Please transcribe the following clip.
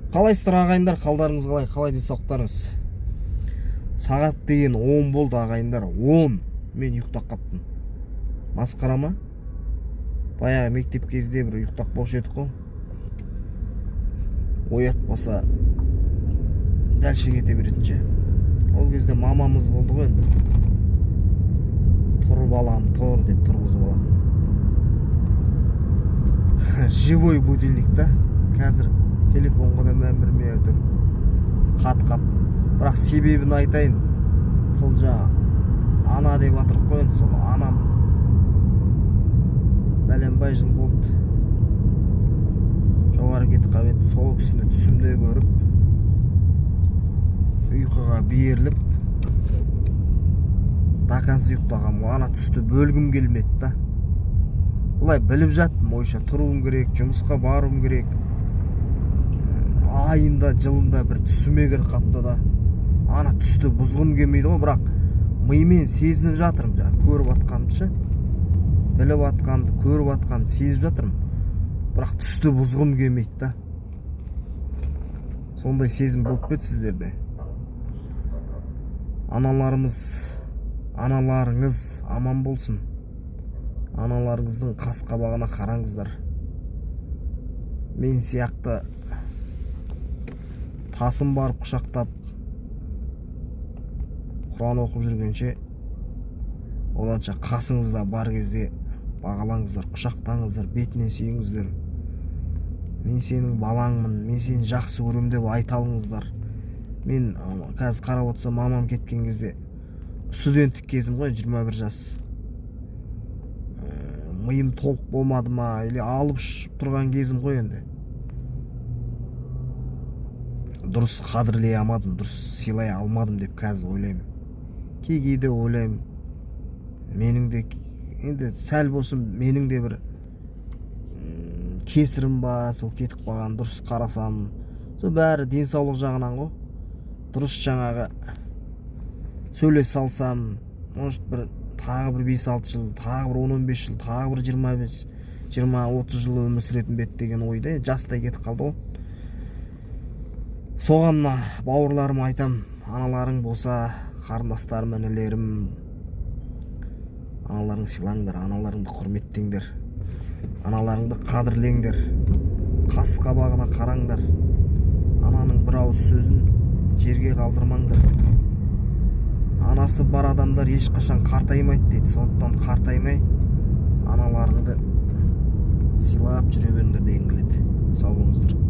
Қалайсыздар ағайындар, қалдарыңыз қалай денсаулықтарыңыз? Сағат деген 10 болды ағайындар, 10. Мен ұйықтап қаптым. Масқара ма? Баяғы мектеп кезде бір ұйықтап болшы едік қой. Оятпаса дәлше кете беретінше. Ол кезде мамамыз болды ғой енді. Тұр балам, тұр деп тұрғызып алатын. Живой будильник та. Қазір телефонға да мән бермей отыр. Қатқап. Бірақ себебін айтайын. Сол ана деп атырып қойын. Сол анам бәленбай жыл болды. Жоғары кетіп қабет. Сол кісіні түсімде көріп, ұйқыға беріліп, дакансыз ұйықтағам. Ана түсті бөлгім келмеді да. Бұлай біліп жаттым, ойша тұруым керек, жұмысқа баруым керек. Айында, жылында бір түсіме кіріп қапты да. Ана түсті бұзғым келмейді ғой, бірақ мимен сезініп жатырмын. Көріп атқанымшы, біліп атқанды, көріп атқанды сезіп жатырмын. Бірақ түсті бұзғым келмейді да. Сондай сезім болып бет сіздерде. Аналарыңыз аман болсын. Аналарыңыздың қас қабағына қараңыздар. Мен сияқты тасын барып құшақтап Құран оқып жүргенше, оданша қасыңызда бар кезде бағалаңыздар, құшақтаңыздар, бетінен сүйіңіздер. Мен сенің балаңмын, мен сені жақсы көрем деп айта алыңыздар. Мен қазір қарап отырсам, мамам кеткен кезде студенттік кезім ғой, 21 жас. Миым толық болмады ма, или алып тұрған кезім ғой енді. Дұрыс қадірлей алмадым, дұрыс сыйлай алмадым деп қазір ойлаймын. Кейде ойлаймын, менің де енді сәл болсын менің де бір кесірім ба, сол кетіп қалған, дұрыс қарасам, сол бәрі денсаулық жағынан ғой. Дұрыс жаңағы сөйлес салсам, может бір тағы бір 5-6 жыл, тағы бір 10-15 жыл, тағы бір 20-30 жыл өмір сүретін бет деген ойда, жастай кетіп қалды ғой. Соғамна бауырларым айтам, аналарың болса, қарындастарым, інілерім, аналарың сыйлаңдар, аналарыңды құрметтеңдер, аналарыңды қадірлеңдер, қас қабағына қараңдар, ананың бір ауыз сөзін жерге қалдырмаңдар. Анасы бар адамдар ешқашан қартаймайды дейді. Сондықтан қартаймай аналарыңды сыйлап жүре беріңдер дегім келеді. Сау болыңыздар.